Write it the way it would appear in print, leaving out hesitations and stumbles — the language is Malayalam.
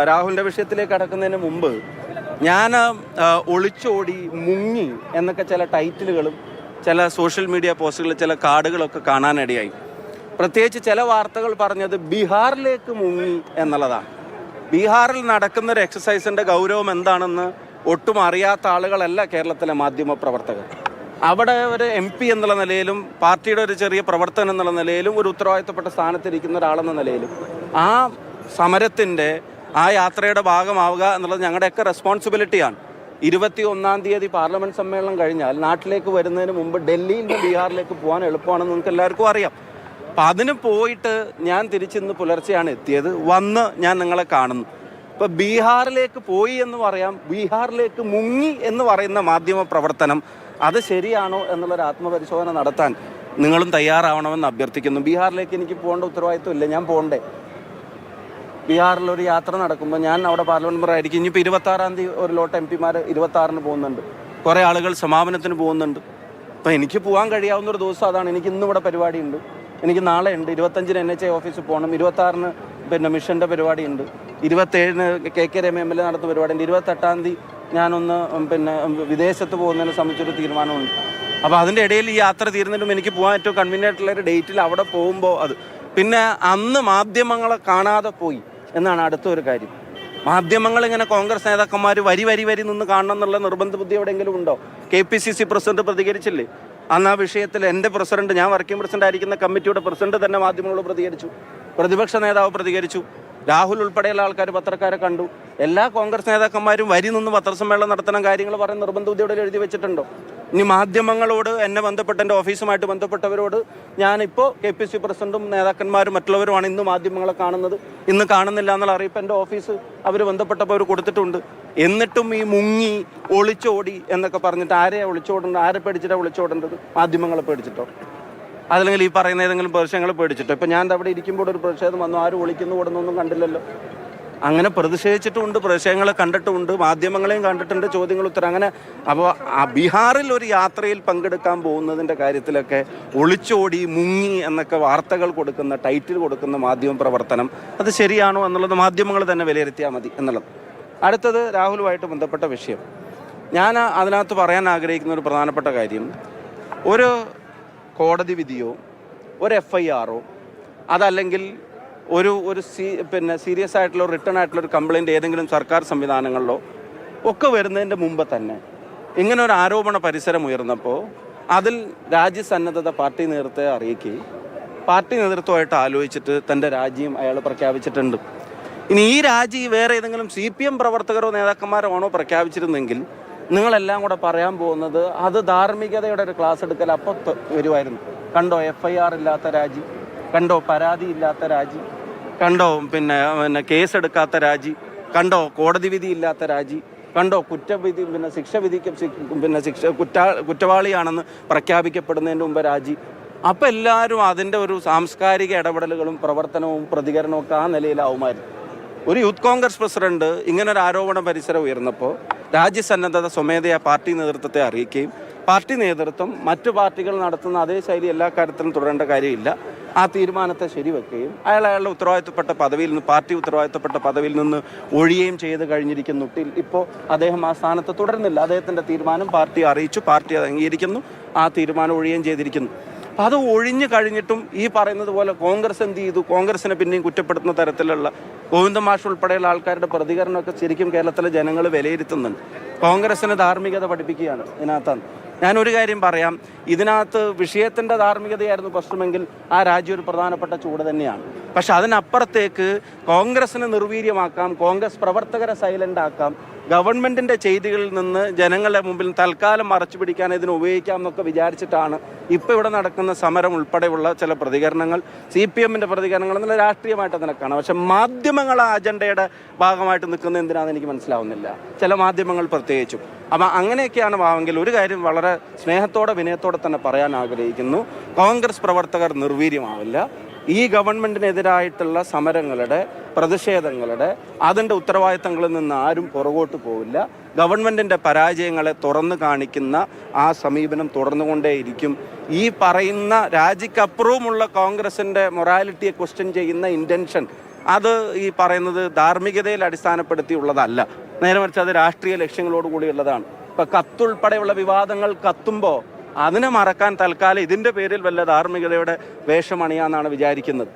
രാഹുലിൻ്റെ വിഷയത്തിലേക്ക് കടക്കുന്നതിന് മുമ്പ് ഞാൻ ഒളിച്ചോടി മുങ്ങി എന്നൊക്കെ ചില ടൈറ്റിലുകളും ചില സോഷ്യൽ മീഡിയ പോസ്റ്റുകളിൽ ചില കാർഡുകളൊക്കെ കാണാനിടയായി. പ്രത്യേകിച്ച് ചില വാർത്തകൾ പറഞ്ഞത് ബീഹാറിലേക്ക് മുങ്ങി എന്നുള്ളതാണ്. ബീഹാറിൽ നടക്കുന്നൊരു എക്സസൈസിൻ്റെ ഗൗരവം എന്താണെന്ന് ഒട്ടും അറിയാത്ത ആളുകളല്ല കേരളത്തിലെ മാധ്യമ പ്രവർത്തകർ. അവിടെ ഒരു MP എന്നുള്ള നിലയിലും പാർട്ടിയുടെ ഒരു ചെറിയ പ്രവർത്തനം എന്നുള്ള നിലയിലും ഒരു ഉത്തരവാദിത്തപ്പെട്ട സ്ഥാനത്തിരിക്കുന്ന ഒരാളെന്ന നിലയിലും ആ സമരത്തിൻ്റെ ആ യാത്രയുടെ ഭാഗമാവുക എന്നുള്ളത് ഞങ്ങളുടെയൊക്കെ റെസ്പോൺസിബിലിറ്റിയാണ്. 21-ാം തീയതി പാർലമെൻറ്റ് സമ്മേളനം കഴിഞ്ഞാൽ നാട്ടിലേക്ക് വരുന്നതിന് മുമ്പ് ഡൽഹിയിൽ നിന്ന് ബീഹാറിലേക്ക് പോകാൻ എളുപ്പമാണെന്ന് നിങ്ങൾക്ക് എല്ലാവർക്കും അറിയാം. അപ്പം അതിന് പോയിട്ട് ഞാൻ തിരിച്ചിന്ന് പുലർച്ചെയാണ് എത്തിയത്. വന്ന് ഞാൻ നിങ്ങളെ കാണുന്നു. ഇപ്പോൾ ബീഹാറിലേക്ക് പോയി എന്ന് പറയാം, ബീഹാറിലേക്ക് മുങ്ങി എന്ന് പറയുന്ന മാധ്യമ പ്രവർത്തനം അത് ശരിയാണോ എന്നുള്ളൊരു ആത്മപരിശോധന നടത്താൻ നിങ്ങളും തയ്യാറാവണമെന്ന് അഭ്യർത്ഥിക്കുന്നു. ബീഹാറിലേക്ക് എനിക്ക് പോകേണ്ട ഉത്തരവാദിത്വം ഇല്ല, ഞാൻ പോകണ്ടേ? ബീഹാറിലൊരു യാത്ര നടക്കുമ്പോൾ ഞാൻ അവിടെ പാർലമെൻറ്റ് മെമ്പർ ആയിരിക്കും. ഇനിയിപ്പോൾ 26-ാം തീയതി ഒരു ലോട്ട് MP-മാർ 26-ന് പോകുന്നുണ്ട്, കുറേ ആളുകൾ സമാപനത്തിന് പോകുന്നുണ്ട്. അപ്പോൾ എനിക്ക് പോകാൻ കഴിയാവുന്നൊരു ദിവസം അതാണ്. എനിക്ക് ഇന്നിവിടെ പരിപാടിയുണ്ട്, എനിക്ക് നാളെ ഉണ്ട്, 25-ന് NHA ഓഫീസിൽ പോകണം, 26-ന് മിഷൻ്റെ പരിപാടിയുണ്ട്, 27-ന് KK രമ MLA നടത്തുന്ന പരിപാടിയുണ്ട്, 28-ാം തീയതി ഞാനൊന്ന് വിദേശത്ത് പോകുന്നതിനെ സംബന്ധിച്ചൊരു തീരുമാനമുണ്ട്. അപ്പോൾ അതിൻ്റെ ഇടയിൽ ഈ യാത്ര തീരുന്നതിനും എനിക്ക് പോകാൻ ഏറ്റവും കൺവീനിയൻ്റ് ആയിട്ടുള്ളൊരു ഡേറ്റിൽ അവിടെ പോകുമ്പോൾ അത് പിന്നെ അന്ന് മാധ്യമങ്ങളെ കാണാതെ പോയി എന്നാണ് അടുത്തൊരു കാര്യം. മാധ്യമങ്ങൾ ഇങ്ങനെ കോൺഗ്രസ് നേതാക്കന്മാർ വരി നിന്ന് കാണണം എന്നുള്ള നിർബന്ധ ബുദ്ധി എവിടെയെങ്കിലും ഉണ്ടോ? KPCC പ്രസിഡന്റ് പ്രതികരിച്ചില്ലേ അന്ന് ആ വിഷയത്തിൽ? എൻ്റെ പ്രസിഡന്റ്, ഞാൻ വർക്കിംഗ് പ്രസിഡന്റ് ആയിരിക്കുന്ന കമ്മിറ്റിയുടെ പ്രസിഡന്റ് തന്നെ മാധ്യമങ്ങളോട് പ്രതികരിച്ചു, പ്രതിപക്ഷ നേതാവ് പ്രതികരിച്ചു, രാഹുൽ ഉൾപ്പെടെയുള്ള ആൾക്കാർ പത്രക്കാരെ കണ്ടു. എല്ലാ കോൺഗ്രസ് നേതാക്കന്മാരും വരി നിന്ന് പത്രസമ്മേളനം നടത്തണം, കാര്യങ്ങൾ പറയുന്ന നിർബന്ധ ബുദ്ധിയോടെ എഴുതി വെച്ചിട്ടുണ്ടോ? ഇനി മാധ്യമങ്ങളോട് എന്നെ ബന്ധപ്പെട്ട എൻ്റെ ഓഫീസുമായിട്ട് ബന്ധപ്പെട്ടവരോട് ഞാനിപ്പോൾ KPCC പ്രസിഡന്റും നേതാക്കന്മാരും മറ്റുള്ളവരുമാണ് ഇന്ന് മാധ്യമങ്ങളെ കാണുന്നത്, ഇന്ന് കാണുന്നില്ല എന്നുള്ള അറിയിപ്പ് എൻ്റെ ഓഫീസ് അവർ ബന്ധപ്പെട്ടപ്പോൾ അവർ കൊടുത്തിട്ടുണ്ട്. എന്നിട്ടും ഈ മുങ്ങി ഒളിച്ചോടി എന്നൊക്കെ പറഞ്ഞിട്ട് ആരെയാണ് ഒളിച്ചോടേണ്ടത്? ആരെ പേടിച്ചിട്ടാണ് ഒളിച്ചോടേണ്ടത്? മാധ്യമങ്ങളെ പേടിച്ചിട്ടോ? അതല്ലെങ്കിൽ ഈ പറയുന്ന ഏതെങ്കിലും പ്രദേശങ്ങളെ പേടിച്ചിട്ടോ? ഇപ്പം ഞാൻ അവിടെ ഇരിക്കുമ്പോൾ ഒരു പ്രതിഷേധം വന്നു, ആരും ഒളിക്കുന്നു കൊടുന്നൊന്നും കണ്ടില്ലല്ലോ. അങ്ങനെ പ്രതിഷേധിച്ചിട്ടുമുണ്ട്, പ്രതിഷേധങ്ങളെ കണ്ടിട്ടുമുണ്ട്, മാധ്യമങ്ങളെയും കണ്ടിട്ടുണ്ട്, ചോദ്യങ്ങൾ ഉത്തരം അങ്ങനെ. അപ്പോൾ ആ ബീഹാറിൽ ഒരു യാത്രയിൽ പങ്കെടുക്കാൻ പോകുന്നതിൻ്റെ കാര്യത്തിലൊക്കെ ഒളിച്ചോടി മുങ്ങി എന്നൊക്കെ വാർത്തകൾ കൊടുക്കുന്ന, ടൈറ്റിൽ കൊടുക്കുന്ന മാധ്യമ പ്രവർത്തനം അത് ശരിയാണോ എന്നുള്ളത് മാധ്യമങ്ങൾ തന്നെ വിലയിരുത്തിയാൽ മതി എന്നുള്ളത്. അടുത്തത് രാഹുലുമായിട്ട് ബന്ധപ്പെട്ട വിഷയം. ഞാൻ അതിനകത്ത് പറയാൻ ആഗ്രഹിക്കുന്ന ഒരു പ്രധാനപ്പെട്ട കാര്യം, ഒരു കോടതി വിധിയോ ഒരു FIR അതല്ലെങ്കിൽ ഒരു സീരിയസ് ആയിട്ടുള്ള റിട്ടേൺ ആയിട്ടുള്ള ഒരു കംപ്ലയിൻറ്റ് ഏതെങ്കിലും സർക്കാർ സംവിധാനങ്ങളിലോ ഒക്കെ വരുന്നതിൻ്റെ മുമ്പ് തന്നെ ഇങ്ങനെ ഒരു ആരോപണ പരിസരം ഉയർന്നപ്പോൾ അതിൽ രാജ്യസന്നദ്ധത പാർട്ടി നേതൃത്വത്തെ അറിയിക്കുകയും പാർട്ടി നേതൃത്വമായിട്ട് ആലോചിച്ചിട്ട് തൻ്റെ രാജിയും അയാൾ പ്രഖ്യാപിച്ചിട്ടുണ്ട്. ഇനി ഈ രാജി വേറെ ഏതെങ്കിലും CPM പ്രവർത്തകരോ നേതാക്കന്മാരോ ആണോ പ്രഖ്യാപിച്ചിരുന്നെങ്കിൽ നിങ്ങളെല്ലാം കൂടെ പറയാൻ പോകുന്നത് അത് ധാർമ്മികതയുടെ ഒരു ക്ലാസ് എടുക്കൽ അപ്പോൾ വരുമായിരുന്നു. കണ്ടോ FIR ഇല്ലാത്ത രാജി, കണ്ടോ പരാതി ഇല്ലാത്ത രാജി, കണ്ടോ പിന്നെ കേസെടുക്കാത്ത രാജി, കണ്ടോ കോടതി വിധി ഇല്ലാത്ത രാജി, കണ്ടോ കുറ്റവിധി കുറ്റവാളിയാണെന്ന് പ്രഖ്യാപിക്കപ്പെടുന്നതിന് മുമ്പ് രാജി. അപ്പം എല്ലാവരും അതിൻ്റെ ഒരു സാംസ്കാരിക ഇടപെടലുകളും പ്രവർത്തനവും പ്രതികരണവും ഒക്കെ ആ നിലയിലാവുമായിരുന്നു. ഒരു യൂത്ത് കോൺഗ്രസ് പ്രസിഡന്റ് ഇങ്ങനൊരു ആരോപണ പരിസരം ഉയർന്നപ്പോൾ രാജ്യസന്നദ്ധത സ്വമേധയാ പാർട്ടി നേതൃത്വത്തെ അറിയിക്കുകയും പാർട്ടി നേതൃത്വം മറ്റു പാർട്ടികൾ നടത്തുന്ന അതേ ശൈലി എല്ലാ കാര്യത്തിലും തുടരേണ്ട കാര്യമില്ല, ആ തീരുമാനത്തെ ശരിവെക്കുകയും അയാളുടെ ഉത്തരവാദിത്തപ്പെട്ട പദവിയിൽ നിന്ന്, പാർട്ടി ഉത്തരവാദിത്തപ്പെട്ട പദവിയിൽ നിന്ന് ഒഴിയുകയും ചെയ്ത് കഴിഞ്ഞിരിക്കുന്നു. ഇപ്പോൾ അദ്ദേഹം ആ സ്ഥാനത്ത് തുടരുന്നില്ല. അദ്ദേഹത്തിൻ്റെ തീരുമാനം പാർട്ടി അറിയിച്ചു, പാർട്ടി അത് അംഗീകരിക്കുന്നു, ആ തീരുമാനം ഒഴിയുകയും ചെയ്തിരിക്കുന്നു. അപ്പം അത് ഒഴിഞ്ഞു കഴിഞ്ഞിട്ടും ഈ പറയുന്നത് പോലെ കോൺഗ്രസ് എന്ത് ചെയ്തു? കോൺഗ്രസിനെ പിന്നെയും കുറ്റപ്പെടുത്തുന്ന തരത്തിലുള്ള ഗോവിന്ദ മാഷ് ഉൾപ്പെടെയുള്ള ആൾക്കാരുടെ പ്രതികരണമൊക്കെ ശരിക്കും കേരളത്തിലെ ജനങ്ങൾ വിലയിരുത്തുന്നുണ്ട്. കോൺഗ്രസിന് ധാർമ്മികത പഠിപ്പിക്കുകയാണ് ഇതിനകത്താണ്. ഞാനൊരു കാര്യം പറയാം, ഇതിനകത്ത് വിഷയത്തിൻ്റെ ധാർമ്മികതയായിരുന്നു പ്രശ്നമെങ്കിൽ ആ രാജ്യം ഒരു പ്രധാനപ്പെട്ട ചൂട് തന്നെയാണ്. പക്ഷെ അതിനപ്പുറത്തേക്ക് കോൺഗ്രസിനെ നിർവീര്യമാക്കാം, കോൺഗ്രസ് പ്രവർത്തകരെ സൈലൻ്റ് ആക്കാം, ഗവൺമെൻറ്റിൻ്റെ ചെയ്തികളിൽ നിന്ന് ജനങ്ങളുടെ മുമ്പിൽ തൽക്കാലം മറച്ചു പിടിക്കാൻ ഇതിനെ ഉപയോഗിക്കാം എന്നൊക്കെ വിചാരിച്ചിട്ടാണ് ഇപ്പോൾ ഇവിടെ നടക്കുന്ന സമരം ഉൾപ്പെടെയുള്ള ചില പ്രതികരണങ്ങൾ, CPMൻ്റെ പ്രതികരണങ്ങൾ എന്നുള്ള രാഷ്ട്രീയമായിട്ട് അതിനെ കാണാം. പക്ഷെ മാധ്യമങ്ങൾ ആ അജണ്ടയുടെ ഭാഗമായിട്ട് നിൽക്കുന്നത് എന്തിനാണെന്ന് എനിക്ക് മനസ്സിലാവുന്നില്ല, ചില മാധ്യമങ്ങൾ പ്രത്യേകിച്ചും. അപ്പം അങ്ങനെയൊക്കെയാണ് ഭാവമെങ്കിൽ ഒരു കാര്യം വളരെ സ്നേഹത്തോടെ വിനയത്തോടെ തന്നെ പറയാൻ ആഗ്രഹിക്കുന്നു, കോൺഗ്രസ് പ്രവർത്തകർ നിർവീര്യമാവില്ല. ഈ ഗവൺമെൻറ്റിനെതിരായിട്ടുള്ള സമരങ്ങളുടെ, പ്രതിഷേധങ്ങളുടെ, അതിൻ്റെ ഉത്തരവാദിത്തങ്ങളിൽ നിന്ന് ആരും പുറകോട്ട് പോവില്ല. ഗവൺമെൻറ്റിൻ്റെ പരാജയങ്ങളെ തുറന്നു കാണിക്കുന്ന ആ സമീപനം തുടർന്നുകൊണ്ടേയിരിക്കും. ഈ പറയുന്ന രാജിക്കപ്പുറവുമുള്ള കോൺഗ്രസിൻ്റെ മൊറാലിറ്റിയെ ക്വസ്റ്റ്യൻ ചെയ്യുന്ന ഇൻറ്റൻഷൻ അത് ഈ പറയുന്നത് ധാർമ്മികതയിൽ അടിസ്ഥാനപ്പെടുത്തിയുള്ളതല്ല. നേരെ മറിച്ച് അത് രാഷ്ട്രീയ ലക്ഷ്യങ്ങളോട് കൂടിയുള്ളതാണ്. ഇപ്പം കത്തുൾപ്പെടെയുള്ള വിവാദങ്ങൾ കത്തുമ്പോൾ അതിനെ മറക്കാൻ തൽക്കാലം ഇതിൻ്റെ പേരിൽ വല്ല ധാർമ്മികതയുടെ വേഷമണിയാന്നാണ് വിചാരിക്കുന്നത്.